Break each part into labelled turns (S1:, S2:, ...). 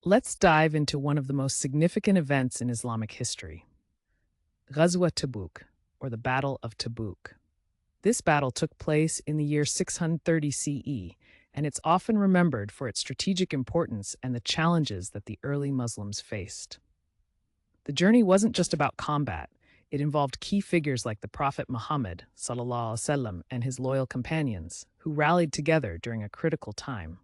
S1: Let's dive into one of the most significant events in Islamic history, Ghazwa Tabuk, or the Battle of Tabuk. This battle took place in the year 630 CE, and it's often remembered for its strategic importance and the challenges that the early Muslims faced. The journey wasn't just about combat. It involved key figures like the Prophet Muhammad sallallahu alaihi wasallam and his loyal companions, who rallied together during a critical time.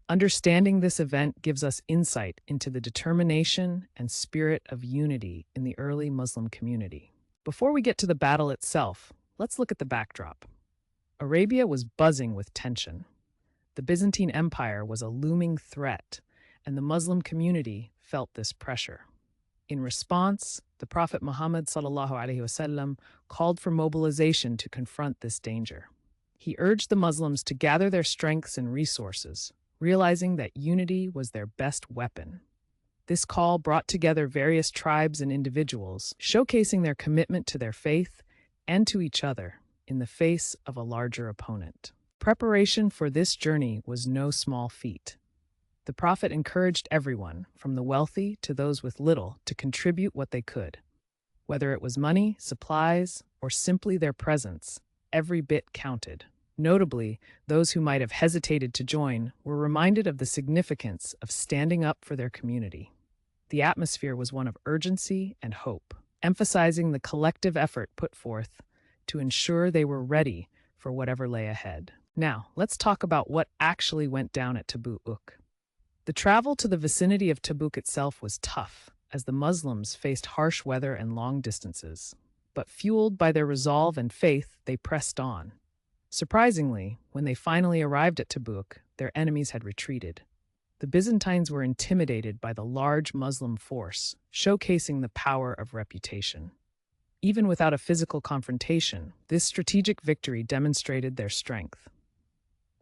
S1: Understanding this event gives us insight into the determination and spirit of unity in the early Muslim community. Before we get to the battle itself, let's look at the backdrop. Arabia was buzzing with tension. The Byzantine Empire was a looming threat, and the Muslim community felt this pressure. In response, the Prophet Muhammad sallallahu alaihi wasallam called for mobilization to confront this danger. He urged the Muslims to gather their strengths and resources, realizing that unity was their best weapon. This call brought together various tribes and individuals, showcasing their commitment to their faith and to each other in the face of a larger opponent. Preparation for this journey was no small feat. The Prophet encouraged everyone, from the wealthy to those with little, to contribute what they could. Whether it was money, supplies, or simply their presence, every bit counted. Notably, those who might have hesitated to join were reminded of the significance of standing up for their community. The atmosphere was one of urgency and hope, emphasizing the collective effort put forth to ensure they were ready for whatever lay ahead. Now, let's talk about what actually went down at Tabuk. The travel to the vicinity of Tabuk itself was tough, as the Muslims faced harsh weather and long distances. But fueled by their resolve and faith, they pressed on. Surprisingly, when they finally arrived at Tabuk, their enemies had retreated. The Byzantines were intimidated by the large Muslim force, showcasing the power of reputation. Even without a physical confrontation, this strategic victory demonstrated their strength.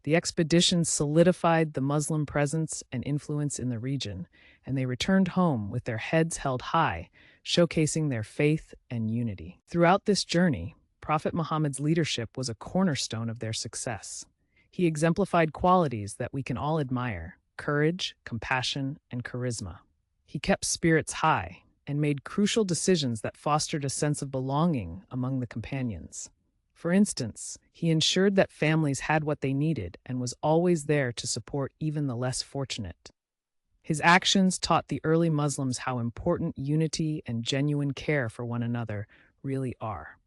S1: The expedition solidified the Muslim presence and influence in the region, and they returned home with their heads held high, showcasing their faith and unity. Throughout this journey, Prophet Muhammad's leadership was a cornerstone of their success. He exemplified qualities that we can all admire: courage, compassion, and charisma. He kept spirits high and made crucial decisions that fostered a sense of belonging among the companions. For instance, he ensured that families had what they needed and was always there to support even the less fortunate. His actions taught the early Muslims how important unity and genuine care for one another really are.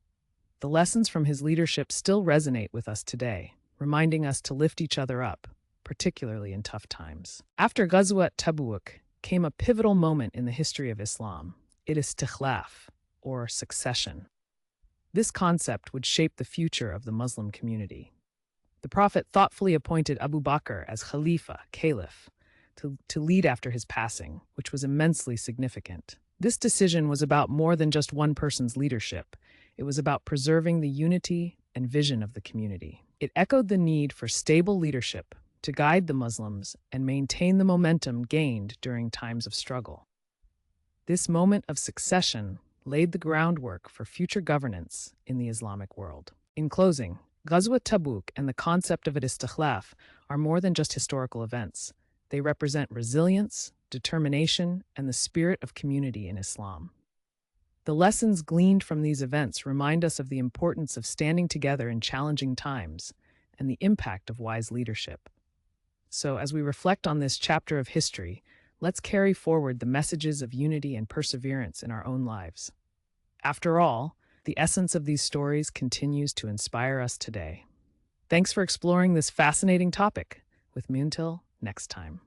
S1: The lessons from his leadership still resonate with us today, reminding us to lift each other up, particularly in tough times. After Ghazwat Tabuk came a pivotal moment in the history of Islam, istikhlaf, or succession. This concept would shape the future of the Muslim community. The Prophet thoughtfully appointed Abu Bakr as Khalifa, Caliph, to lead after his passing, which was immensely significant. This decision was about more than just one person's leadership. It was about preserving the unity and vision of the community. It echoed the need for stable leadership to guide the Muslims and maintain the momentum gained during times of struggle. This moment of succession laid the groundwork for future governance in the Islamic world. In closing, Ghazwat Tabuk and the concept of istikhlaf are more than just historical events. They represent resilience, determination, and the spirit of community in Islam. The lessons gleaned from these events remind us of the importance of standing together in challenging times and the impact of wise leadership. So, as we reflect on this chapter of history, let's carry forward the messages of unity and perseverance in our own lives. After all, the essence of these stories continues to inspire us today. Thanks for exploring this fascinating topic with me until next time.